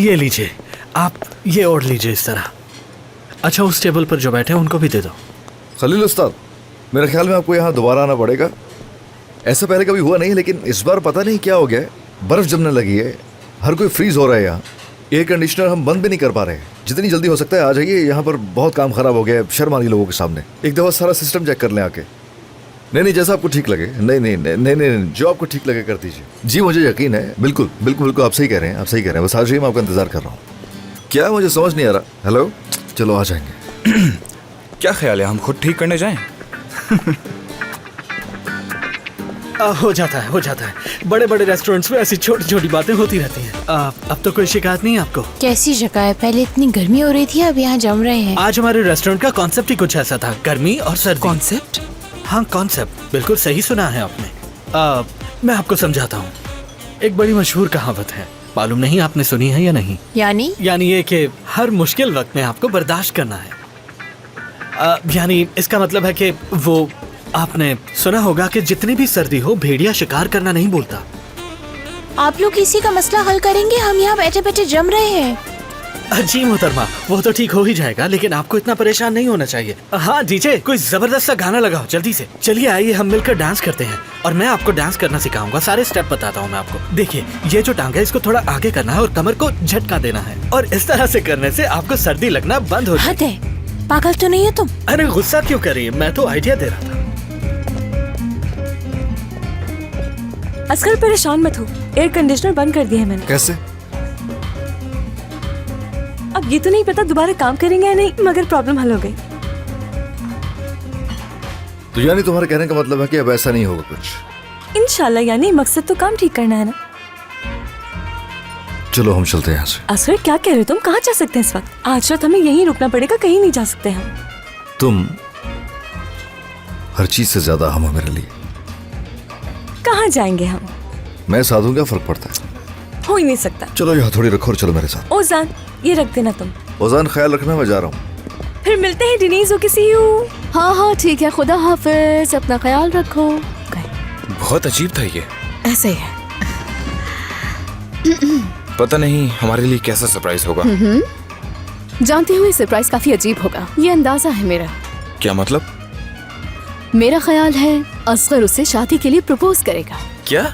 ये लीजिए, आप ये ओढ़ लीजिए इस तरह। अच्छा, उस टेबल पर जो बैठे हैं उनको भी दे दो। खलील उस्ताद, मेरे ख्याल में आपको यहाँ दोबारा आना पड़ेगा। ऐसा पहले कभी हुआ नहीं, लेकिन इस बार पता नहीं क्या हो गया है, बर्फ जमने लगी है, हर कोई फ्रीज हो रहा है यहाँ। एयर कंडीशनर हम बंद भी नहीं कर पा रहे हैं। जितनी जल्दी हो सकता है आ जाइए, यहाँ पर बहुत काम खराब हो गया है। शर्म आ रही लोगों के सामने। एक दफ़ा सारा सिस्टम चेक कर लें आके। नहीं, जैसा आपको ठीक लगे। नहीं, जो आपको ठीक लगे कर दीजिए। जी मुझे यकीन है, बिल्कुल बिल्कुल बिल्कुल आप सही कह रहे हैं, आप सही कह रहे हैं। बस आ जाइए, मैं आपका इंतजार कर रहा हूँ। क्या मुझे समझ नहीं आ रहा। हेलो, चलो आ जाएंगे। क्या ख्याल है, हम खुद ठीक करने जाएं? हो जाता है। बड़े बड़े रेस्टोरेंट्स में ऐसी छोटी छोटी बातें होती रहती हैं। अब तो कोई शिकायत नहीं है आपको? कैसी शिकायत? पहले इतनी गर्मी हो रही थी, अब यहाँ जम रहे हैं। आज हमारे रेस्टोरेंट का कॉन्सेप्ट ही कुछ ऐसा था, गर्मी और सर्दी। कॉन्सेप्ट? हाँ, कॉन्सेप्ट बिल्कुल सही सुना है आपने। मैं आपको समझाता हूँ। एक बड़ी मशहूर कहावत है, मालूम नहीं आपने सुनी है या नहीं। यानी ये कि हर मुश्किल वक्त में आपको बर्दाश्त करना है। यानी इसका मतलब है कि वो आपने सुना होगा कि जितनी भी सर्दी हो, भेड़िया शिकार करना नहीं बोलता। आप लोग इसी का मसला हल करेंगे? हम यहाँ बैठे बैठे जम रहे हैं। जी मोहतरमा, वो तो ठीक हो ही जाएगा, लेकिन आपको इतना परेशान नहीं होना चाहिए। हाँ डीजे, कोई जबरदस्त सा गाना लगाओ जल्दी से। चलिए आइए, हम मिलकर डांस करते हैं और मैं आपको डांस करना सिखाऊंगा। सारे स्टेप बताता हूँ मैं आपको। देखिए, ये जो टांग है इसको थोड़ा आगे करना है और कमर को झटका देना है, और इस तरह से करने से आपको सर्दी लगना बंद हो हद जाएगी। है, पागल तो नहीं है तुम? अरे गुस्सा क्यों कर रही है, मैं तो आइडिया दे रहा था। असगर परेशान मत हो, एयर कंडीशनर बंद कर दिया है मैंने। कैसे? अब ये तो नहीं पता दोबारा काम करेंगे या नहीं, मगर प्रॉब्लम हल हो गई। तो यानी तुम्हारे कहने का मतलब है कि अब ऐसा नहीं होगा कुछ? इंशाल्लाह, यानी मकसद तो काम ठीक करना है ना। चलो हम चलते हैं यहाँ से। असगर क्या कह रहे हो तुम? कहाँ जा सकते हैं इस वक्त? आज रात हमें यहीं रुकना पड़ेगा, कहीं नहीं जा सकते हम। तुम हर चीज से ज्यादा हम हो मेरे लिए। कहाँ जाएंगे हम? मैं साथ हूँ, क्या फर्क पड़ता है? हो ही नहीं सकता। चलो यहाँ थोड़ी रखो और चलो मेरे साथ। ओजान, ये रख देना तुम। ओजान, ख्याल रखना, मैं जा रहा हूँ। फिर मिलते हैं डिनीज, ओके सी यू। हाँ ठीक है, खुदा हाफिज, अपना ख्याल रखो। बहुत अजीब था ये। ऐसे ही है। पता नहीं हमारे लिए कैसा सरप्राइज होगा। जानती हूँ ये सरप्राइज काफी अजीब होगा, ये अंदाजा है मेरा। क्या मतलब? मेरा ख्याल है असगर उसे शादी के लिए प्रपोज करेगा। क्या?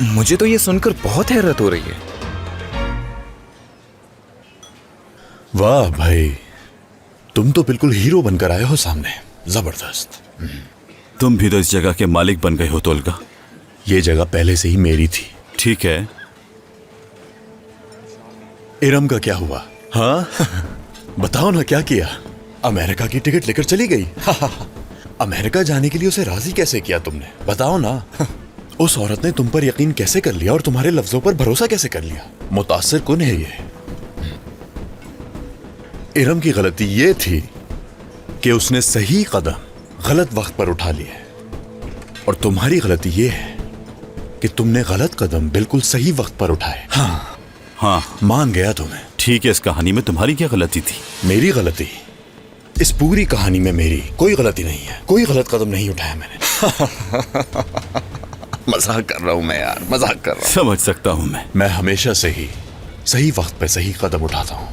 मुझे तो ये सुनकर बहुत हैरत हो रही है। वाह भाई, तुम तो बिल्कुल हीरो बनकर आए हो सामने। जबरदस्त। तुम भी तो इस जगह के मालिक बन गए हो तोलका। ये जगह पहले से ही मेरी थी। ठीक है, इरम का क्या हुआ? हाँ बताओ ना, क्या किया? अमेरिका की टिकट लेकर चली गई। अमेरिका जाने के लिए उसे राजी कैसे किया तुमने? बताओ ना। उस औरत ने तुम पर यकीन कैसे कर लिया और तुम्हारे लफ्जों पर भरोसा कैसे कर लिया? मुतासिर कुन है ये। इरम की गलती ये थी कि उसने सही कदम गलत वक्त पर उठा लिए, और तुम्हारी गलती ये है कि तुमने गलत कदम बिल्कुल सही वक्त पर उठाए। हाँ, मान गया तुम्हें। ठीक है, इस कहानी में तुम्हारी क्या गलती थी? मेरी गलती? इस पूरी कहानी में मेरी कोई गलती नहीं है। कोई गलत कदम नहीं उठाया मैंने। मजाक कर रहा हूं मैं यार, मजाक कर रहा हूं। समझ सकता हूं मैं हमेशा से ही सही वक्त पे सही कदम उठाता हूं।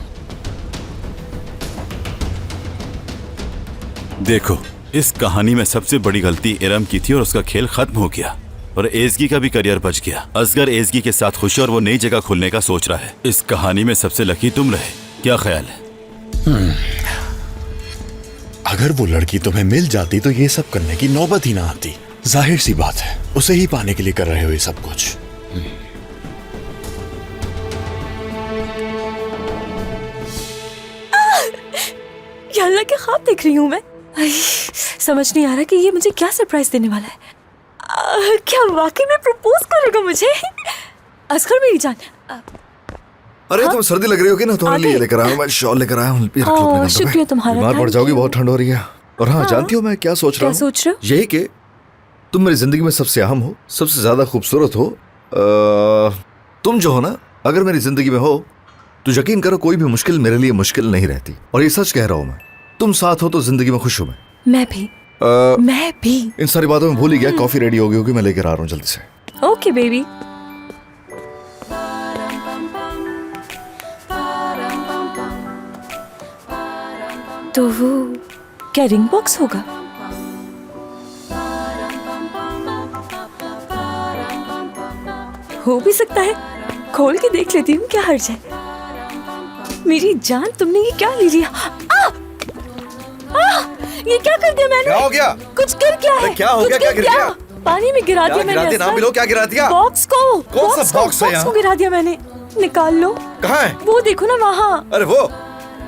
देखो, इस कहानी में सबसे बड़ी गलती इरम की थी और उसका खेल खत्म हो गया, और एजगी का भी करियर बच गया। असगर एजगी के साथ खुश है और वो नई जगह खुलने का सोच रहा है। इस कहानी में सबसे लकी तुम रहे। क्या ख्याल है? अगर वो लड़की तुम्हें मिल जाती तो ये सब करने की नौबत ही ना आती। जाहिर सी बात है, उसे ही पाने के लिए कर रहे हो ये सब कुछ। या अल्लाह के ख्वाब देख रही हूँ मैं। समझ नहीं आ रहा कि ये मुझे क्या सरप्राइज देने वाला है। क्या वाकई में प्रपोज करेगा मुझे? असगर मेरी जान। अरे तुम सर्दी लग रही होगी ना, तुम्हारे लिए लेकर आया हूं मैं, शॉल लेकर आया हूं। शुक्रिया तुम्हारा। बीमार पड़ जाओगी, बहुत ठंड हो रही है। और हाँ, जानती हो मैं क्या सोच रहा हूँ? क्या सोच रहे हो? यही कि तुम मेरी जिंदगी में सबसे अहम हो, सबसे ज्यादा खूबसूरत हो। तुम जो हो ना, अगर मेरी जिंदगी में हो तो यकीन करो कोई भी मुश्किल मेरे लिए मुश्किल नहीं रहती। और ये सच कह रहा हूँ मैं। तुम साथ हो तो जिंदगी में खुश हूँ मैं भी। इन सारी बातों में भूल ही गया। कॉफी रेडी हो गई होगी, मैं लेकर आ रहा हूँ जल्दी से। Okay baby. तो वो क्या रिंग बॉक्स होगा? हो भी सकता है, खोल के देख लेती हूँ, क्या हर्ज है। मेरी जान, तुमने ये क्या ले लिया? ये क्या कर दिया मैंने? क्या हो गया? कुछ कर क्या है? क्या हो कुछ गया? क्या गिर गया? पानी में गिरा दिया मैंने। नाम असगर। मिलो, क्या गिरा दिया? बॉक्स को। कौन सा बॉक्स है बॉक्स यहाँ? को गिरा दिया मैंने। निकाल लो। कहाँ है? वो देखो ना वहाँ। अरे वो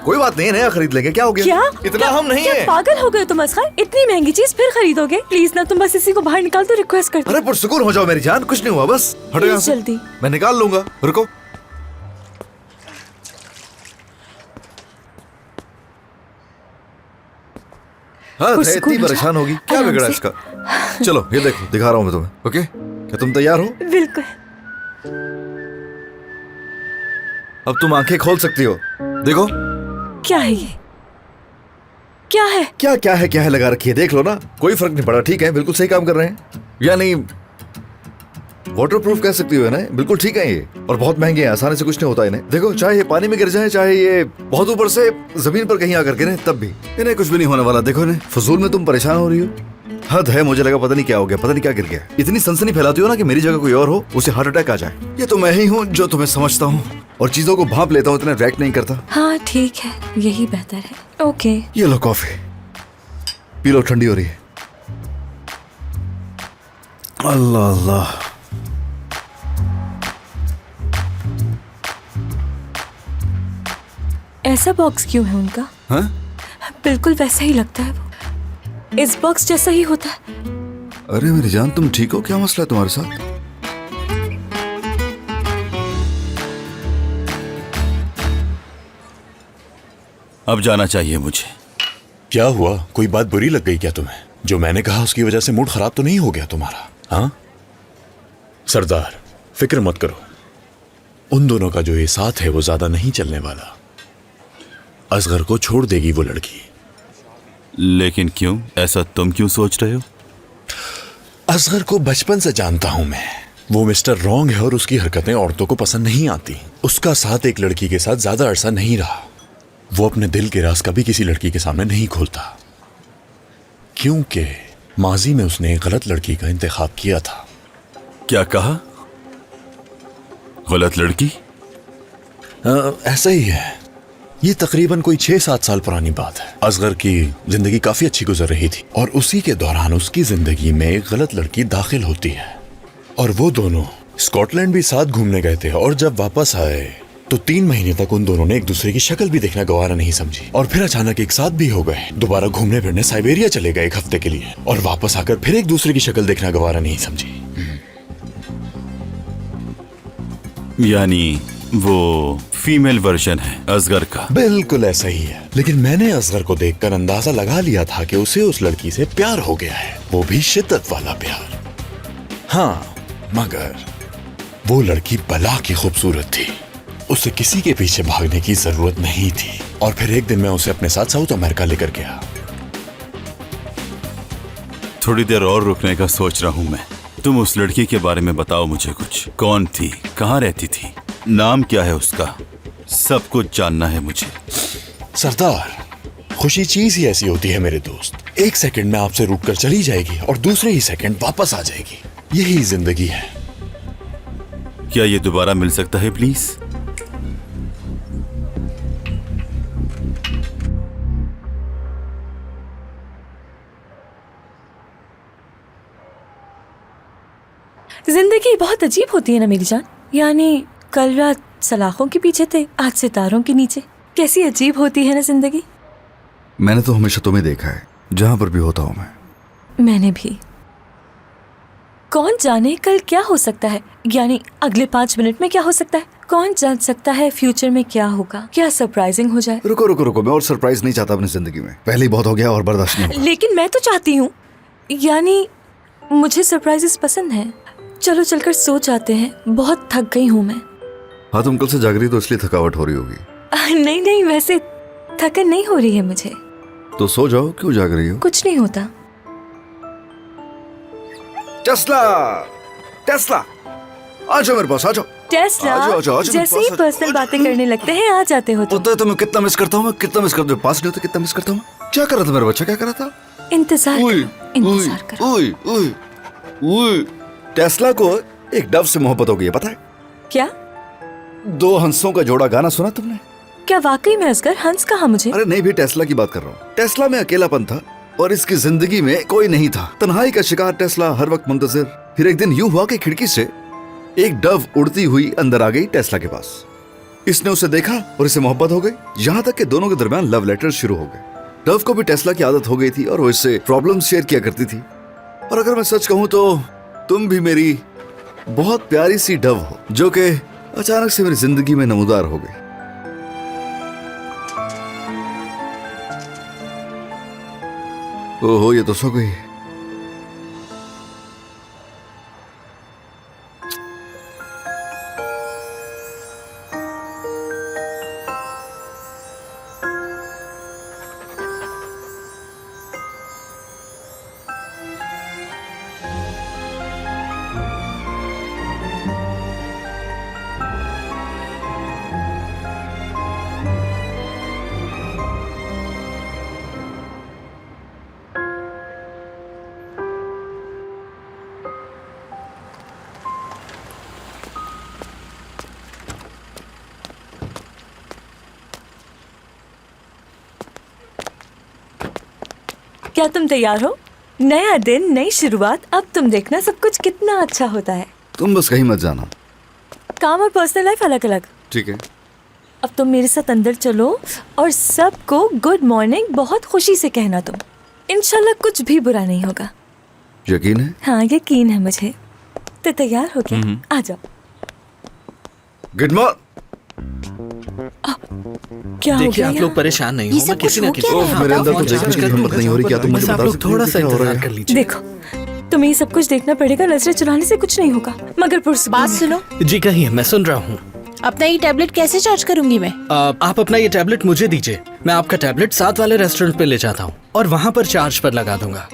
कोई बात नहीं, नया खरीद लेंगे। क्या हो गया? क्या? इतना क्या, हम नहीं क्या है। पागल हो गए तुम असगर? इतनी महंगी चीज फिर खरीदोगे? प्लीज ना, तुम बस इसी को बाहर निकाल दो, रिक्वेस्ट करती अरे पुरसुकून हो जाओ मेरी जान, कुछ नहीं हुआ, बस हटो यहाँ से। जल्दी। मैं निकाल लूंगा, रुको। हाँ, पुरसुकून इतनी हो जा। परेशान होगी, क्या आराम बिगड़ा से। इसका? चलो ये देखो, दिखा रहा हूँ मैं तुम्हें। ओके, क्या तुम तैयार हो? बिल्कुल। अब तुम आंखें खोल सकती हो। देखो क्या है ये? क्या है? क्या है लगा रखी है, देख लो ना, कोई फर्क नहीं पड़ा। ठीक है, बिल्कुल सही काम कर रहे हैं। यानी वाटरप्रूफ कह सकती हो ना, बिल्कुल ठीक है ये। और बहुत महंगे हैं, आसानी से कुछ नहीं होता इन्हें। देखो, चाहे ये पानी में गिर जाए, चाहे ये बहुत ऊपर से जमीन पर कहीं आकर गिरे, तब भी इन्हें कुछ भी नहीं होने वाला। देखो इन्हें, फजूल में तुम परेशान हो रही हो। हद है, मुझे लगा पता नहीं क्या हो गया, पता नहीं क्या गिर गया। इतनी सनसनी फैलाती हो ना कि मेरी जगह कोई और हो, उसे हार्ट अटैक आ जाए। ये तो मैं ही हूँ जो तुम्हें समझता हूँ और चीजों को भांप लेता हूँ, इतना रिएक्ट नहीं करता। हाँ ठीक है, यही बेहतर है। ओके। ये लो कॉफी पी लो, ठंडी हो रही है। अल्लाह अल्लाह। ऐसा बॉक्स क्यों है उनका? हाँ? बिल्कुल वैसा ही लगता है वो, इस बॉक्स जैसा ही होता है। अरे मेरी जान, तुम ठीक हो? क्या मसला है तुम्हारे साथ? अब जाना चाहिए मुझे। क्या हुआ? कोई बात बुरी लग गई क्या तुम्हें? जो मैंने कहा उसकी वजह से मूड खराब तो नहीं हो गया तुम्हारा? हाँ सरदार, फिक्र मत करो, उन दोनों का जो ये साथ है वो ज्यादा नहीं चलने वाला। असगर को छोड़ देगी वो लड़की। लेकिन क्यों? ऐसा तुम क्यों सोच रहे हो? असगर को बचपन से जानता हूं मैं। वो मिस्टर रॉन्ग है और उसकी हरकतें औरतों को पसंद नहीं आती। उसका साथ एक लड़की के साथ ज्यादा अरसा नहीं रहा। वो अपने दिल के राज कभी किसी लड़की के सामने नहीं खोलता, क्योंकि माजी में उसने एक गलत लड़की का इंतखाब किया था। क्या कहा? गलत लड़की? ऐसा ही है। ये तकरीबन कोई 6-7 साल पुरानी बात है। असगर की जिंदगी काफी अच्छी गुजर रही थी और उसी के दौरान उसकी जिंदगी में एक गलत लड़की दाखिल होती है और वो दोनों स्कॉटलैंड भी साथ घूमने गए थे। और जब वापस आए तो 3 महीने तक उन दोनों ने एक दूसरे की शक्ल भी देखना गवारा नहीं समझी और फिर अचानक एक साथ भी हो गए। दोबारा घूमने फिरने साइबेरिया चले गए 1 हफ्ते के लिए और वापस आकर फिर एक दूसरे की शक्ल देखना गवारा नहीं समझी। यानी वो फीमेल वर्जन है असगर का? बिल्कुल ऐसा ही है, लेकिन मैंने असगर को देखकर अंदाजा लगा लिया था कि उसे उस लड़की से प्यार हो गया है, वो भी शिद्दत वाला प्यार। हाँ, मगर वो लड़की बला की खूबसूरत थी, उसे किसी के पीछे भागने की जरूरत नहीं थी। और फिर एक दिन मैं उसे अपने साथ साउथ अमेरिका लेकर गया। थोड़ी देर और रुकने का सोच रहा हूं मैं। तुम उस लड़की के बारे में बताओ मुझे कुछ। कौन थी? कहाँ रहती थी? नाम क्या है उसका? सब कुछ जानना है मुझे। सरदार, खुशी चीज ही ऐसी होती है मेरे दोस्त। 1 सेकंड में आपसे रुक कर चली जाएगी और दूसरे ही सेकंड वापस आ जाएगी। यही जिंदगी है। क्या ये दोबारा मिल सकता है प्लीज? जिंदगी बहुत अजीब होती है ना मेरी जान। यानी कल रात सलाखों के पीछे थे, आज सितारों के नीचे। कैसी अजीब होती है ना जिंदगी। मैंने तो हमेशा तुम्हें देखा है, जहां पर भी होता हूं मैं। मैंने भी। कौन जाने कल क्या हो सकता है, यानी अगले 5 मिनट में क्या हो सकता है। कौन जान सकता है फ्यूचर में क्या होगा, क्या सरप्राइजिंग हो जाए। रुको रुको रुको, मैं और सरप्राइज नहीं चाहता अपनी जिंदगी में। पहले ही बहुत हो गया और बर्दाश्त नहीं होगा। लेकिन मैं तो चाहती हूँ, यानी मुझे सरप्राइजेस पसंद हैं। चलो चलकर सो जाते हैं, बहुत थक गई हूँ मैं। हाँ, तुम कल से जाग रही तो इसलिए थकावट हो रही होगी। नहीं नहीं, वैसे थकन नहीं हो रही है मुझे। तो सो जाओ, क्यों जाग रही हो? कुछ नहीं होता। टेस्ला, टेस्ला, आ जाओ मेरे पास, आ जाओ। टेस्ला, आ जाओ, जैसे ही पास पर्सनल बातें करने लगते हैं आ जाते हो तुम। पता है तुम्हें कितना मिस करता हूँ मैं, कितना मिस करता हूँ। पास नहीं होता कितना मिस करता हूँ। क्या कर रहा था मेरा बच्चा, क्या कर रहा था? इंतजार उई, करो, इंतजार करो। उई, उई, उई। टेस्ला को एक डव से मोहब्बत हो गई है, पता है? क्या? दो हंसों का जोड़ा गाना सुना तुमने? क्या वाकई में असगर? हंस कहा मुझे? अरे नहीं भी, टेस्ला की बात कर रहा हूँ। टेस्ला में अकेलापन था और इसकी जिंदगी में कोई नहीं था। तन्हाई का शिकार टेस्ला, हर वक्त मुंतजिर। फिर एक दिन यूं हुआ कि खिड़की से एक डव उड़ती हुई अंदर आ गई टेस्ला के पास। इसने उसे देखा और इसे मोहब्बत हो गई, यहाँ तक कि दोनों के दरमियान लव लेटर शुरू हो गए। डव को भी टेस्ला की आदत हो गई थी और वो इससे प्रॉब्लम शेयर किया करती थी। और अगर मैं सच कहूँ तो तुम भी मेरी बहुत प्यारी सी डव हो, जो कि अचानक से मेरी जिंदगी में नमूदार हो गई। ओहो, ये तो सो गई। क्या तुम तैयार हो? नया दिन, नई शुरुआत। अब तुम देखना सब कुछ कितना अच्छा होता है। तुम बस कहीं मत जाना। काम और पर्सनल लाइफ अलग अलग। ठीक है। अब तुम मेरे साथ अंदर चलो और सबको गुड मॉर्निंग बहुत खुशी से कहना तुम। इंशाल्लाह कुछ भी बुरा नहीं होगा। यकीन है? हाँ, यकीन है मुझे। तो तैयार हो क्या? आ जाओ। Good morning. क्या हो देखिए गया आप यहाँ? लोग परेशान नहीं ये हो, मैं सब किसी कुछ ना हो किसी क्या रहा है? मेरे अंदर तो फोन देखने चार्ज की कर हिम्मत नहीं हो रही। क्या तुम बस मुझे आप बता लोग सकते थोड़ा हो सा क्या हो रहा इंतजार है? कर लीजिए। देखो, तुम्हें ये सब कुछ देखना पड़ेगा। नजरें चुराने से कुछ नहीं होगा, मगर पुरसुकून बात है। सुनो, जी कहिए, मैं सुन रहा हूँ। अपना ये टैबलेट कैसे चार्ज करूंगी मैं? आप अपना ये टैबलेट मुझे दीजिए, मैं आपका टैबलेट साथ वाले रेस्टोरेंट पे ले जाता हूँ और वहाँ पर चार्ज पर लगा दूंगा।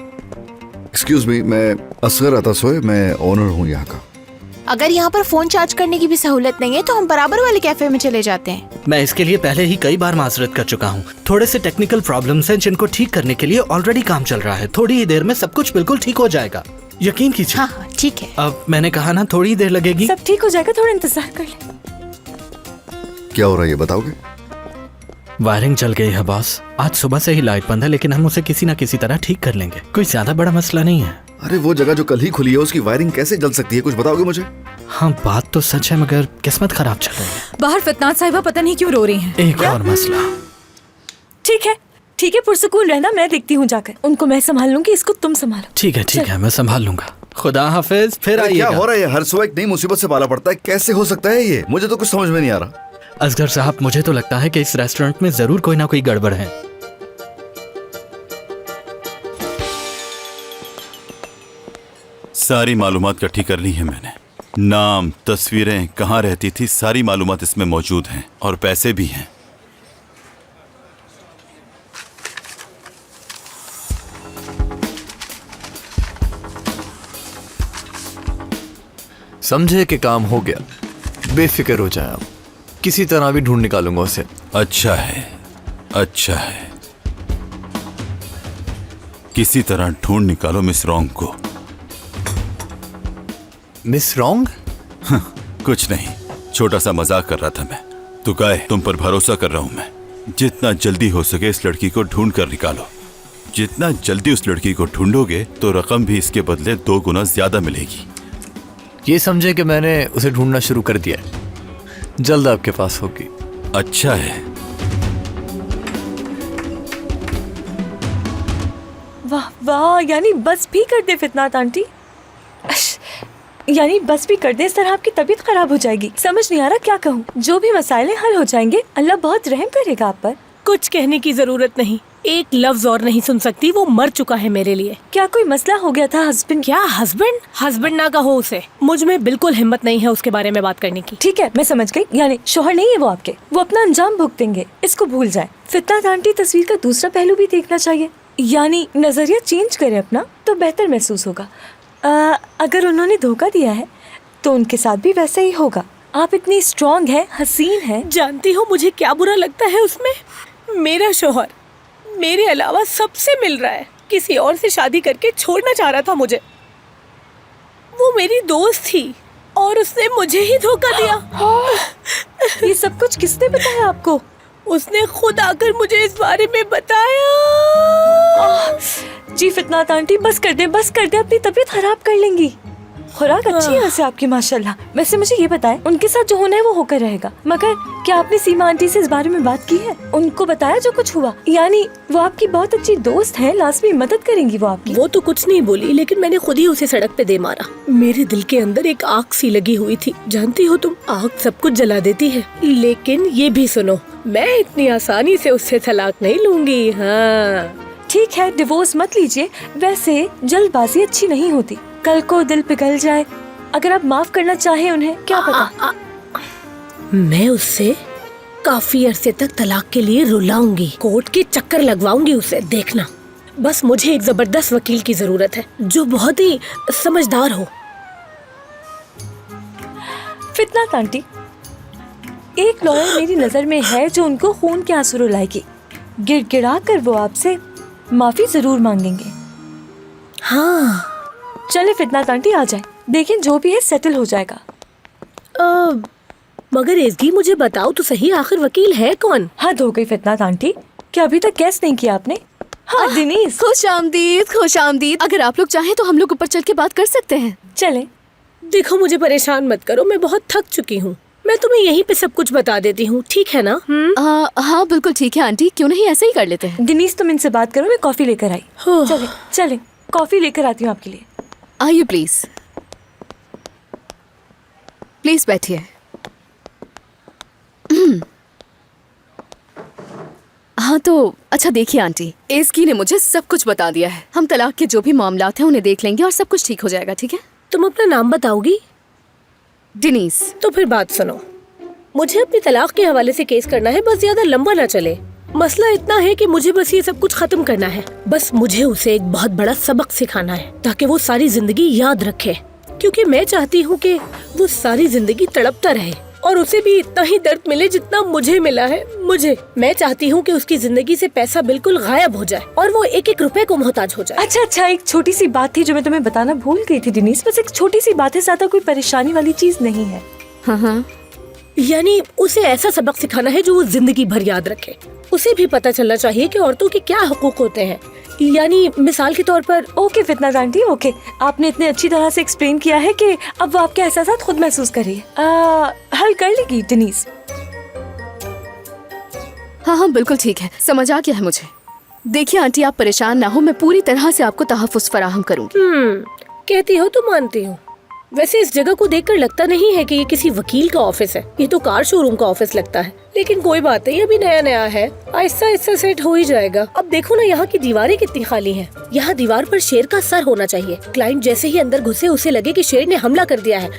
एक्सक्यूज मी, मैं असगर अतासोय, मैं ओनर हूँ यहाँ का। अगर यहाँ पर फोन चार्ज करने की भी सहूलत नहीं है तो हम बराबर वाले कैफे में चले जाते हैं। मैं इसके लिए पहले ही कई बार माजरत कर चुका हूँ। थोड़े से टेक्निकल प्रॉब्लम्स हैं जिनको ठीक करने के लिए ऑलरेडी काम चल रहा है। थोड़ी ही देर में सब कुछ बिल्कुल ठीक हो जाएगा, यकीन कीजिए। हाँ हाँ ठीक है। अब मैंने कहा ना थोड़ी ही देर लगेगी। सब ठीक हो जाएगा, थोड़ा इंतजार कर ले। क्या हो रहा है ये बताओगे? वायरिंग जल गई है बॉस। आज सुबह से ही लाइट बंद है, लेकिन हम उसे किसी न किसी तरह ठीक कर लेंगे। कोई ज्यादा बड़ा मसला नहीं है। अरे वो जगह जो कल ही खुली है उसकी वायरिंग कैसे जल सकती है, कुछ बताओगे मुझे? हाँ बात तो सच है, मगर किस्मत खराब चल रही है। बाहर फितनात साहिबा पता नहीं क्यों रो रही हैं। एक और मसला। ठीक है, पुरसुकून रहना, मैं देखती हूँ जाकर। उनको मैं संभाल लूंगी, इसको तुम संभालो। ठीक है, मैं संभाल लूंगा। खुदा हाफिज, फिर अरे क्या आइएगा। हो रहा है? हर सुबह एक नई मुसीबत से पाला पड़ता है। कैसे हो सकता है ये? मुझे तो कुछ समझ में नहीं आ रहा। असगर साहब, मुझे तो लगता है कि इस रेस्टोरेंट में जरूर कोई ना कोई गड़बड़ है। सारी मालूमात इकट्ठी कर ली है मैंने। नाम, तस्वीरें, कहाँ रहती थी, सारी मालूमात इसमें मौजूद हैं और पैसे भी हैं। समझे कि काम हो गया, बेफिक्र हो जाए। आप किसी तरह भी ढूंढ निकालूंगा उसे। अच्छा है, अच्छा है। किसी तरह ढूंढ निकालो मिस रॉन्ग को। Miss wrong? कुछ नहीं, छोटा सा मजाक कर रहा था मैं। तो गाय, तुम पर भरोसा कर रहा हूं मैं। जितना जल्दी हो सके इस लड़की को ढूंढ कर निकालो। जितना जल्दी उस लड़की को ढूंढोगे तो रकम भी इसके बदले 2 गुना ज्यादा मिलेगी। ये समझे कि मैंने उसे ढूंढना शुरू कर दिया है, जल्द आपके पास होगी। अच्छा है। वाह वाह, यानी बस भी कर दे फितनात आंटी। यानी बस भी कर दे, इस तरह आपकी तबीयत खराब हो जाएगी। समझ नहीं आ रहा क्या कहूँ। जो भी मसाइले हल हो जाएंगे, अल्लाह बहुत रहम करेगा आप पर। कुछ कहने की जरूरत नहीं, एक लफ्ज और नहीं सुन सकती। वो मर चुका है मेरे लिए। क्या कोई मसला हो गया था हस्बैंड? क्या हस्बैंड? हस्बैंड ना कहो उसे। मुझ में बिल्कुल हिम्मत नहीं है उसके बारे में बात करने की। ठीक है, मैं समझ गई। यानी शोहर नहीं है वो आपके, वो अपना अंजाम भुगतेंगे, इसको भूल जाए। फितनात आंटी, तस्वीर का दूसरा पहलू भी देखना चाहिए। यानी नजरिया चेंज करे अपना तो बेहतर महसूस होगा। अगर उन्होंने धोखा दिया है तो उनके साथ भी वैसा ही होगा। आप इतनी स्ट्रांग हैं, हसीन हैं। जानती हो मुझे क्या बुरा लगता है उसमें? मेरा शौहर मेरे अलावा सबसे मिल रहा है, किसी और से शादी करके छोड़ना चाह रहा था मुझे। वो मेरी दोस्त थी और उसने मुझे ही धोखा दिया। ये सब कुछ किसने बताया आपको? उसने खुद आकर मुझे इस बारे में बताया। जी फितनात आंटी, बस कर दे, अपनी तबीयत खराब कर लेंगी। खुराक अच्छी है वैसे आपकी माशाल्लाह। वैसे मुझे ये बताएं, उनके साथ जो होना है वो होकर रहेगा, मगर क्या आपने सीमा आंटी से इस बारे में बात की है? उनको बताया जो कुछ हुआ? यानी वो आपकी बहुत अच्छी दोस्त है, लाजमी मदद करेंगी वो आपकी। वो तो कुछ नहीं बोली, लेकिन मैंने खुद ही उसे सड़क पे दे मारा। मेरे दिल के अंदर एक आग सी लगी हुई थी। जानती हो तुम, आग सब कुछ जला देती है। लेकिन ये भी सुनो, मैं इतनी आसानी से उससे तलाक नहीं लूंगी। हाँ ठीक है, डिवोर्स मत लीजिए। वैसे जल्दबाजी अच्छी नहीं होती, कल को दिल पिघल जाए। अगर आप माफ करना चाहें उन्हें, क्या पता। मैं उससे काफी अरसे तक तलाक के लिए रुलाऊंगी, कोर्ट के चक्कर लगवाऊंगी उसे, देखना। बस मुझे एक जबरदस्त वकील की जरूरत है जो बहुत ही समझदार हो। फितनात आंटी, एक लॉयर मेरी नजर में है जो उनको खून के आंसू रुलाएगी। गिड़गिड़ा कर वो आपसे माफी जरूर मांगेंगे। हाँ चले फितनात आंटी, आ जाए, देखें जो भी है सेटल हो जाएगा। मगर एज़गी, मुझे बताओ तो सही, आखिर वकील है कौन? हद हो गई फितनात आंटी, क्या अभी तक गैस नहीं किया आपने? हाँ दिनीश। खुश आमदीद। अगर आप लोग चाहें तो हम लोग ऊपर चल के बात कर सकते हैं। चले। देखो मुझे परेशान मत करो, मैं बहुत थक चुकी हूँ। मैं तुम्हें यहीं पे सब कुछ बता देती हूँ, ठीक है ना? हाँ बिल्कुल ठीक है आंटी, क्यों नहीं ऐसे ही कर लेते हैं। दिनीश तुम इनसे बात करो, मैं कॉफी लेकर आई। चले कॉफी लेकर आती हूँ आपके लिए। आइए प्लीज बैठिए। हाँ तो अच्छा देखिए आंटी, एज़गी ने मुझे सब कुछ बता दिया है। हम तलाक के जो भी मामलात हैं उन्हें देख लेंगे और सब कुछ ठीक हो जाएगा, ठीक है? तुम अपना नाम बताओगी? डिनीस। तो फिर बात सुनो, मुझे अपनी तलाक के हवाले से केस करना है, बस ज्यादा लंबा ना चले। मसला इतना है कि मुझे बस ये सब कुछ खत्म करना है। बस मुझे उसे एक बहुत बड़ा सबक सिखाना है ताकि वो सारी जिंदगी याद रखे, क्योंकि मैं चाहती हूँ कि वो सारी जिंदगी तड़पता रहे और उसे भी इतना ही दर्द मिले जितना मुझे मिला है। मैं चाहती हूँ कि उसकी जिंदगी से पैसा बिल्कुल गायब हो जाए और वो एक एक रुपए को मोहताज हो जाए। अच्छा, एक छोटी सी बात थी जो मैं तुम्हें बताना भूल गई थी दिनीश। बस एक छोटी सी बात है, ज्यादा कोई परेशानी वाली चीज नहीं है। हाँ यानी उसे ऐसा सबक सिखाना है जो वो जिंदगी भर याद रखे। उसे भी पता चलना चाहिए कि औरतों के क्या हकूक होते हैं। यानी मिसाल के तौर पर। ओके फितनात आंटी, ओके, आपने इतने अच्छी तरह से एक्सप्लेन किया है कि अब वो आपके एहसासात खुद महसूस कर रही है। हल कर लेगी दिनीश। हाँ बिल्कुल ठीक है, समझ आ गया है मुझे। देखिए आंटी, आप परेशान ना हो, मैं पूरी तरह से आपको तहफ़्फ़ुज़ फराहम करूंगी। कहती हो तो मानती हूँ। वैसे इस जगह को देखकर लगता नहीं है कि ये किसी वकील का ऑफिस है, ये तो कार शोरूम का ऑफिस लगता है। लेकिन कोई बात नहीं, अभी नया नया है, आहिस्ता आहिस्ता सेट हो ही जाएगा। अब देखो ना, यहाँ की दीवारें कितनी खाली हैं। यहाँ दीवार पर शेर का सर होना चाहिए। क्लाइंट जैसे ही अंदर घुसे उसे लगे कि शेर ने हमला कर दिया है,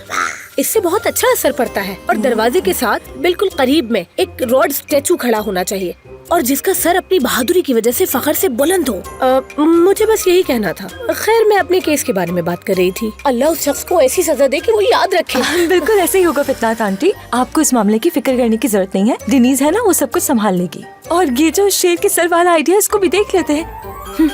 इससे बहुत अच्छा असर पड़ता है। और दरवाजे के साथ बिल्कुल करीब में एक रॉड स्टेचू खड़ा होना चाहिए और जिसका सर अपनी बहादुरी की वजह से फख्र से बुलंद हो। मुझे बस यही कहना था। खैर, मैं अपने केस के बारे में बात कर रही थी। अल्लाह उस शख्स को ऐसी सजा दे कि वो याद रखे। बिल्कुल ऐसे ही होगा फितनात आंटी, आपको इस मामले की फिक्र करने की जरूरत नहीं है। डिनीज है ना, वो सब कुछ संभाल लेगी। और ये जो शेर के सर वाला आइडिया, इसको भी देख लेते हैं।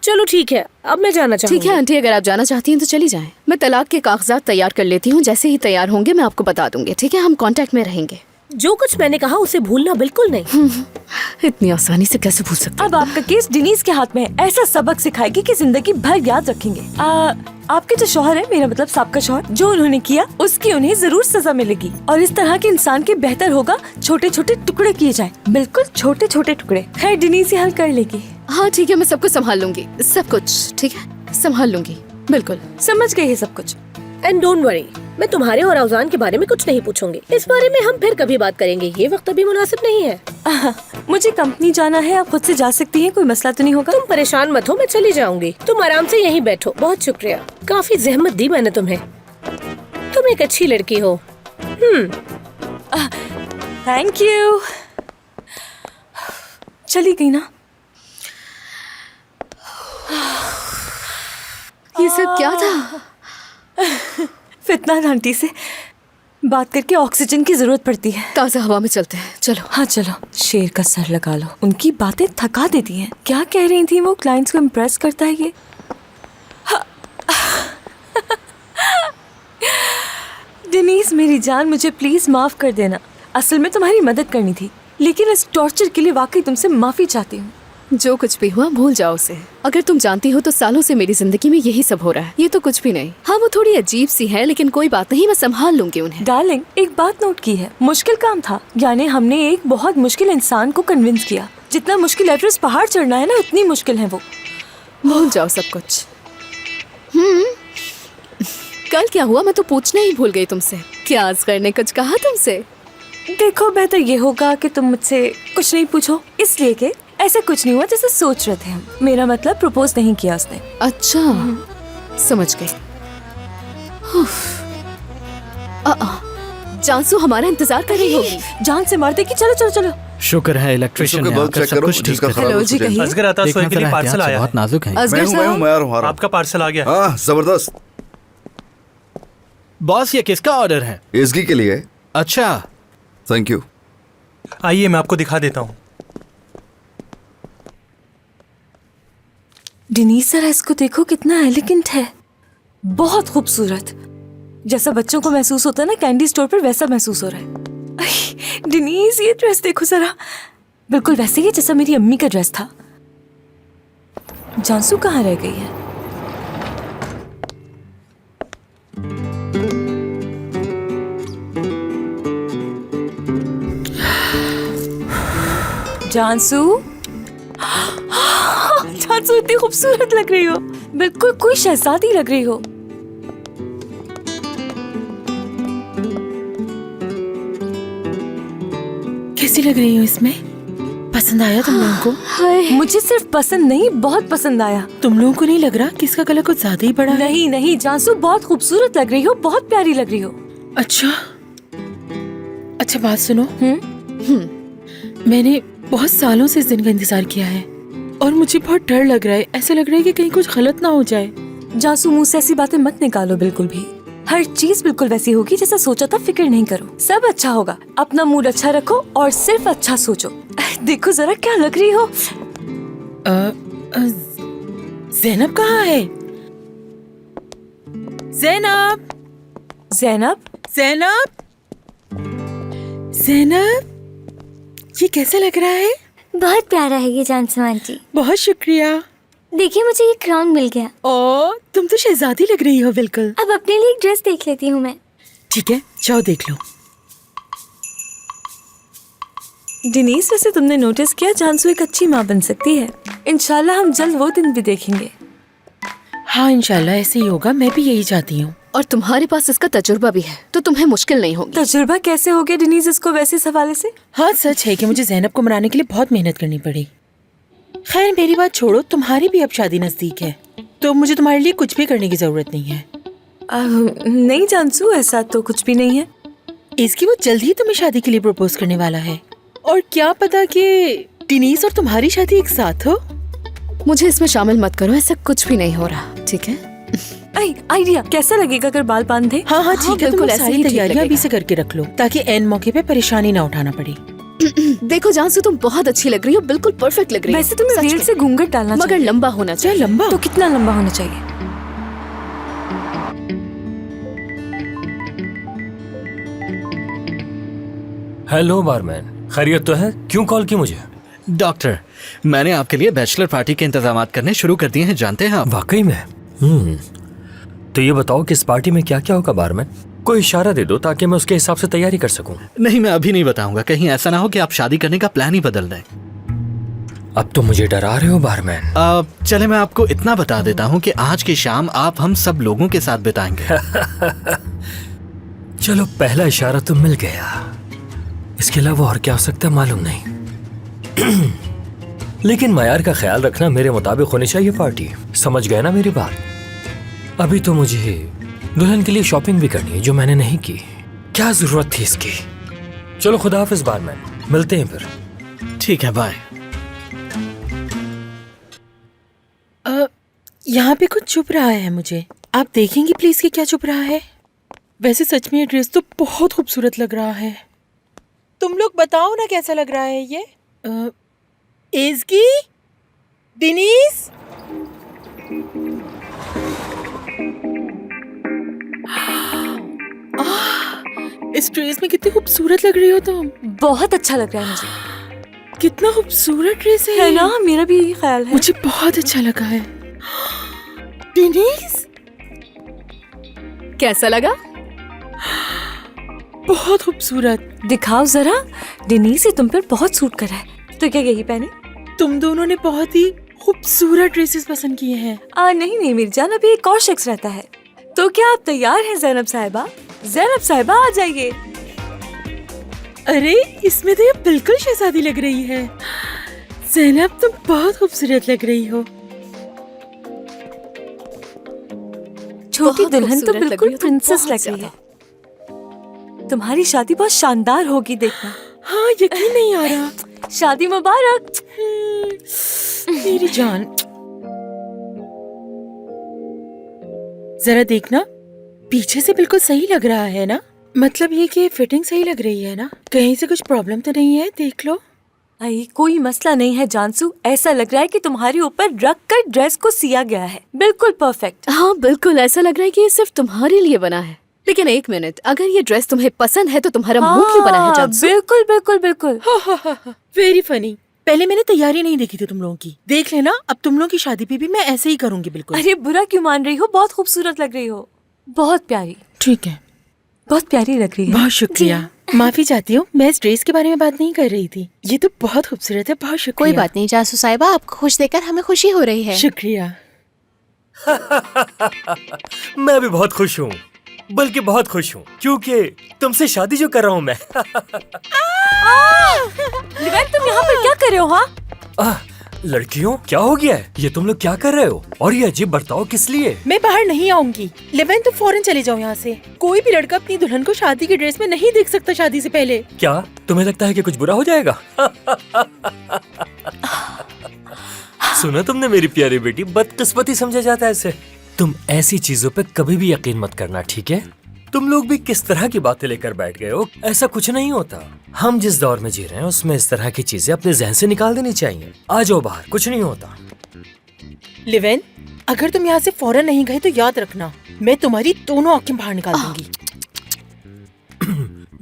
चलो ठीक है, अब मैं जाना चाहूँगी। ठीक है आंटी, अगर आप जाना चाहती हैं तो चली जाएं। मैं तलाक के कागजात तैयार कर लेती हूँ, जैसे ही तैयार होंगे मैं आपको बता दूंगी, ठीक है? हम कांटेक्ट में रहेंगे। जो कुछ मैंने कहा उसे भूलना बिल्कुल नहीं। इतनी आसानी से कैसे भूल सकते? अब आपका केस डिनीज के हाथ में है। ऐसा सबक सिखाएगी कि जिंदगी भर याद रखेंगे। आपके जो शौहर है, मेरा मतलब साहब का शौहर, जो उन्होंने किया उसकी उन्हें जरूर सजा मिलेगी। और इस तरह के इंसान के बेहतर होगा छोटे छोटे टुकड़े किए जाए, बिल्कुल छोटे छोटे टुकड़े। खैर डिनीज ही हल कर लेगी। हाँ ठीक है, मैं सब कुछ संभाल लूंगी, सब कुछ ठीक है, संभाल लूंगी, बिल्कुल समझ गई है सब कुछ। एंड डोंट वरी, मैं तुम्हारे और अवजान के बारे में कुछ नहीं पूछूंगी। इस बारे में हम फिर कभी बात करेंगे, ये वक्त अभी मुनासिब नहीं है। मुझे कंपनी जाना है, आप खुद से जा सकती हैं, कोई मसला तो नहीं होगा? तुम परेशान मत हो, मैं चली जाऊंगी, तुम आराम से यहीं बैठो। बहुत शुक्रिया, काफी जहमत दी मैंने तुम्हें। तुम एक अच्छी लड़की हो। Thank you. चली गई ना? ये सब क्या था? फितनात आंटी से बात करके ऑक्सीजन की जरूरत पड़ती है। ताज़ा हवा में चलते हैं, चलो। हाँ चलो, शेर का सर लगा लो। उनकी बातें थका देती हैं। क्या कह रही थी वो? क्लाइंट्स को इम्प्रेस करता है ये। डेनीज मेरी जान, मुझे प्लीज माफ कर देना। असल में तुम्हारी मदद करनी थी, लेकिन इस टॉर्चर के लिए वाकई तुमसे माफी चाहती हूँ। जो कुछ भी हुआ भूल जाओ उसे। अगर तुम जानती हो तो सालों से मेरी जिंदगी में यही सब हो रहा है। ये तो कुछ भी नहीं। हाँ वो थोड़ी अजीब सी है, लेकिन कोई बात नहीं, मैं संभाल लूंगी उन्हें। डार्लिंग, एक बात नोट की है, मुश्किल काम था। यानी हमने एक बहुत मुश्किल इंसान को कन्विंस किया। जितना मुश्किल एवरेस्ट पहाड़ चढ़ना है ना, उतनी मुश्किल है वो। भूल जाओ सब कुछ। कल क्या हुआ मैं तो पूछना ही भूल गई तुमसे। क्या असगर ने कुछ कहा तुमसे? देखो, बेहतर ये होगा कि तुम मुझसे कुछ नहीं पूछो, इसलिए कि ऐसा कुछ नहीं हुआ जैसे सोच रहे थे हम। मेरा मतलब प्रपोज नहीं किया उसने। अच्छा, समझ गई। जानसू हमारा इंतजार कर रही होगी। जान से मार देगी। चलो चलो चलो। शुक्र है इलेक्ट्रिशियन ने आकर सब कुछ ठीक कर दिया। हेलो जी, कहिए। असगर आता सोए के लिए पार्सल आया है। बहुत नाजुक है। असगर मैं साहब, आ रहा हूँ। आपका पार्सल आ गया। हाँ जबरदस्त। बॉस, ये किसका ऑर्डर है? एसगी के लिए। अच्छा, थैंक यू। आइए मैं आपको दिखा देता हूँ। डेनीज जरा इसको देखो, कितना एलिगेंट है, बहुत खूबसूरत। जैसा बच्चों को महसूस होता है ना कैंडी स्टोर पर, वैसा महसूस हो रहा है। डेनीज, ये ड्रेस देखो जरा, बिल्कुल वैसे ही जैसा मेरी अम्मी का ड्रेस था। जानसू कहाँ रह गई है? जानसू, जानसू इतनी खूबसूरत लग रही हो, बिल्कुल कोई शहजादी लग रही हो। कैसी लग रही हो इसमें? पसंद आया तुम लोगों को? मुझे सिर्फ पसंद नहीं, बहुत पसंद आया। तुम लोगों को नहीं लग रहा कि इसका गला कुछ ज्यादा ही बड़ा है? नहीं नहीं जानसू, बहुत खूबसूरत लग रही हो, बहुत प्यारी लग रही हो। अच्छा अच्छा, बात सुनो। मैंने बहुत सालों से इस दिन का इंतजार किया है और मुझे बहुत डर लग रहा है। ऐसा लग रहा है कि कहीं कुछ गलत ना हो जाए। जानसू, मुंह से ऐसी बातें मत निकालो बिल्कुल भी। हर चीज बिल्कुल वैसी होगी जैसा सोचा था, फिक्र नहीं करो, सब अच्छा होगा। अपना मूड अच्छा रखो और सिर्फ अच्छा सोचो। देखो जरा क्या लग रही हो। ज़ैनब कहाँ है? ज़ैनब, ज़ैनब, ज़ैनब, ज़ैनब, ये कैसा लग रहा है? बहुत प्यारा है ये जानसू आंटी। बहुत शुक्रिया। देखिए, मुझे ये क्राउन मिल गया। ओ, तुम तो शहजादी लग रही हो बिल्कुल। अब अपने लिए एक ड्रेस देख लेती हूँ मैं। ठीक है, जाओ देख लो। डेनीज, वैसे तुमने नोटिस किया जानसू एक अच्छी माँ बन सकती है। इंशाल्लाह हम जल्द वो दिन भी देखेंगे। हाँ, इंशाल्लाह ऐसे ही होगा। मैं भी यही चाहती हूँ। और तुम्हारे पास इसका तजुर्बा भी है तो तुम्हें मुश्किल नहीं होगी। तजुर्बा कैसे हो गया डेनीज इसको वैसे इस हवाले से? हाँ, सच है कि मुझे ज़ैनब को मनाने के लिए बहुत मेहनत करनी पड़ी। खैर, मेरी बात छोड़ो, तुम्हारी भी अब शादी नजदीक है तो मुझे तुम्हारे लिए कुछ भी करने की जरूरत नहीं है। नहीं जानसू, ऐसा तो कुछ भी नहीं है। इसकी वो जल्द ही तुम्हें शादी के लिए प्रपोज करने वाला है और क्या पता कि डेनीज और तुम्हारी शादी एक साथ हो। मुझे इसमें शामिल मत करो, ऐसा कुछ भी नहीं हो रहा, ठीक है? आइडिया कैसा लगेगा अगर बाल बांधे? हाँ हाँ, ठीक है, तुम बिल्कुल लोग ऐसे सारी ही ठीक तैयारियां अभी लगेगा। से करके रख लो ताकि एन मौके पे परेशानी ना उठाना पड़े। देखो जानसू, तुम बहुत अच्छी लग रही हो, बिल्कुल परफेक्ट लग रही हो। वैसे तुम्हें सच वेल में। से घूंघट डालना मगर चाहिए। लंबा होना क्या चाहिए। लंबा? तो कितना लंबा होना चाहिए? हेलो बारमैन, खैरियत तो है? क्यों कॉल की मुझे? डॉक्टर, मैंने आपके लिए बैचलर पार्टी के इंतजाम करने शुरू कर दिए हैं, जानते हैं आप? वाकई में? तो ये बताओ कि इस पार्टी में क्या क्या होगा बारमैन? कोई इशारा दे दो ताकि मैं उसके हिसाब से तैयारी कर सकूं। नहीं, मैं अभी नहीं बताऊंगा, कहीं ऐसा ना हो कि आप शादी करने का प्लान ही बदल दें। अब तो मुझे डरा रहे हो बारमैन। चले मैं आपको इतना बता देता हूँ कि आज की शाम आप हम सब लोगों के साथ बिताएंगे। चलो, पहला इशारा तो मिल गया, इसके अलावा और क्या हो सकता है मालूम नहीं। लेकिन मयार का ख्याल रखना, मेरे मुताबिक होनी चाहिए पार्टी, समझ गए ना मेरी बात? अभी तो मुझे दुल्हन के लिए शॉपिंग भी करनी है जो मैंने नहीं की। क्या जरूरत थी इसकी? चलो खुदा हाफिज बारमैन, मिलते हैं फिर। ठीक है, बाय। यहाँ पे कुछ चुप रहा है मुझे। आप देखेंगे प्लीज कि क्या चुप रहा है? वैसे सच में ये ड्रेस तो बहुत खूबसूरत लग रहा है। तुम लोग बताओ ना कैसा लग रहा है ये। एज़गी, दिनीस, इस ड्रेस में कितनी खूबसूरत लग रही हो तुम। बहुत अच्छा लग रहा है मुझे। कितना खूबसूरत ड्रेस है ना, मेरा भी यही ख्याल है। मुझे बहुत अच्छा लगा है। दिनीस, कैसा लगा? बहुत खूबसूरत। दिखाओ जरा। डिनीस, ये तुम पर बहुत सूट कर रहा है। तो क्या यही पहने? तुम दोनों ने बहुत ही खूबसूरत ड्रेसेस पसंद किए हैं। नहीं नहीं मेरी जान, अभी एक और शख्स रहता है। तो क्या आप तैयार हैं ज़ैनब साहिबा? ज़ैनब साहिबा आ जाइए। अरे इसमें तो ये बिल्कुल शहजादी लग रही है। ज़ैनब, तुम बहुत खूबसूरत लग रही हो। छोटी दुल्हन तो खूबसूरत लग बिल्कुल रही हो, प्रिंसेस बहुत लग रही है। तुम्हारी शादी बहुत शानदार होगी, देखना। हाँ, यकीन नहीं आ रहा। शादी मुबारक। मेरी जान, जरा देखना, पीछे से बिल्कुल सही लग रहा है ना? मतलब ये कि फिटिंग सही लग रही है ना? कहीं से कुछ प्रॉब्लम तो नहीं है? देख लो। आई, कोई मसला नहीं है जानसू। ऐसा लग रहा है कि तुम्हारे ऊपर रख कर ड्रेस को सिया गया है। बिल्कुल परफेक्ट। हाँ बिल्कुल, ऐसा लग रहा है कि ये सिर्फ तुम्हारे लिए बना है। लेकिन एक मिनट, अगर ये ड्रेस तुम्हें पसंद है तो तुम्हारा मुंह क्यों बना है जानसू? बिल्कुल बिल्कुल बिल्कुल। Very funny. पहले मैंने तैयारी नहीं देखी थी तुम लोगों की। देख लेना, अब तुम लोगों की शादी पे भी मैं ऐसे ही करूंगी बिल्कुल। अरे बुरा क्यों मान रही हो? बहुत खूबसूरत लग रही हो। बहुत प्यारी। ठीक है, बहुत प्यारी लग रही है। बहुत शुक्रिया। माफी चाहती हूँ, मैं इस ड्रेस के बारे में बात नहीं कर रही थी। ये तो बहुत खूबसूरत है। बहुत शुक्रिया। कोई बात नहीं जासू साहिबा, आपको खुश देखकर हमें खुशी हो रही है। शुक्रिया। मैं भी बहुत खुश हूँ, बल्कि बहुत खुश हूँ क्योंकि तुमसे शादी जो कर रहा हूँ मैं। लिवेन, तुम यहाँ पर क्या कर रहे हो? हाँ लड़कियों, क्या हो गया है? ये तुम लोग क्या कर रहे हो? और ये अजीब बर्ताव किस लिए? मैं बाहर नहीं आऊंगी। लेवेन, तुम फौरन चले जाओ यहाँ से। कोई भी लड़का अपनी दुल्हन को शादी की ड्रेस में नहीं देख सकता शादी से पहले। क्या तुम्हें लगता है कि कुछ बुरा हो जाएगा? सुना तुमने मेरी प्यारी बेटी, बदकिस्मती समझा जाता है इसे। तुम ऐसी चीजों पे कभी भी यकीन मत करना, ठीक है? तुम लोग भी किस तरह की बातें लेकर बैठ गए हो? ऐसा कुछ नहीं होता। हम जिस दौर में जी रहे हैं उसमें इस तरह की चीजें अपने जहन से निकाल देनी चाहिए। आ जाओ बाहर, कुछ नहीं होता। लिवेन, अगर तुम यहाँ से फौरन नहीं गए तो याद रखना, मैं तुम्हारी दोनों आंखें बाहर निकाल दूंगी।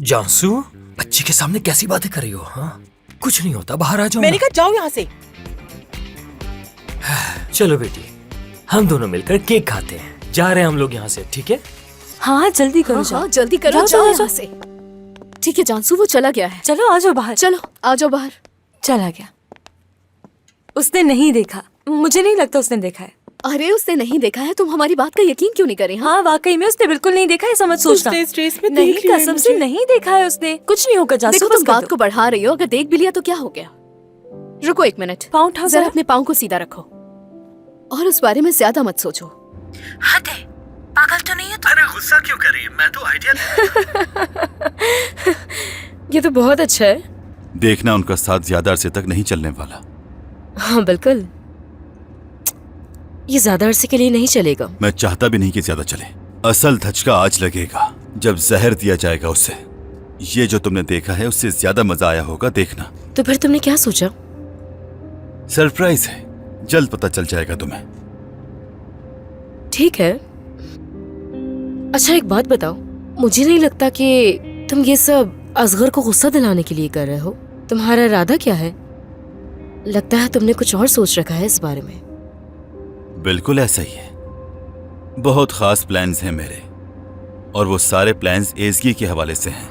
जानसू, बच्ची के सामने कैसी बातें कर रही हो? हाँ, कुछ नहीं होता, बाहर आ जाओ। मैंने कहा जाओ यहाँ से। चलो बेटी, हम दोनों मिलकर केक खाते हैं। जा रहे हैं हम लोग यहाँ से, ठीक है? हाँ जल्दी करो। हाँ, जल्दी करो, जाओ यहाँ से। ठीक है जानसू, वो चला गया है। चलो आ जाओ बाहर। चलो आ जाओ बाहर। चला गया। उसने नहीं देखा। मुझे नहीं लगता उसने देखा है। अरे उसने नहीं देखा है, तुम हमारी बात का यकीन क्यों नहीं कर रही? हाँ वाकई में उसने बिल्कुल नहीं देखा है, समझ सोचना। उसने इस ड्रेस में नहीं, देख लिया है कसम से मुझे। नहीं देखा है उसने। कुछ नहीं होगा जानसू, देखो बस तुम कर बात दो। को बढ़ा रही हो, अगर देख भी लिया तो क्या हो गया? रुको एक मिनट, पाँव उठाओ जरा जरा। अपने पाँव को सीधा रखो और उस बारे में ज्यादा मत सोचो। हद है, पागल तो नहीं है तुम? अरे गुस्सा क्यों कर रही है? मैं तो आइडिया। ये तो बहुत अच्छा है। देखना उनका साथ ज्यादा अरसे तक नहीं चलने वाला। हाँ बिल्कुल, ये ज्यादा अरसे के लिए नहीं चलेगा। मैं चाहता भी नहीं कि ज्यादा चले। असल धचका आज लगेगा जब जहर दिया जाएगा उसे। ये जो तुमने देखा है उससे ज्यादा मजा आया होगा, देखना। तो फिर तुमने क्या सोचा? सरप्राइज है, जल्द पता चल जाएगा तुम्हें। ठीक है। अच्छा एक बात बताओ, मुझे नहीं लगता कि तुम ये सब असगर को गुस्सा दिलाने के लिए कर रहे हो। तुम्हारा इरादा क्या है? लगता है तुमने कुछ और सोच रखा है इस बारे में। बिल्कुल ऐसा ही है। बहुत खास प्लान्स हैं मेरे, और वो सारे प्लान्स एज़गी के हवाले से हैं।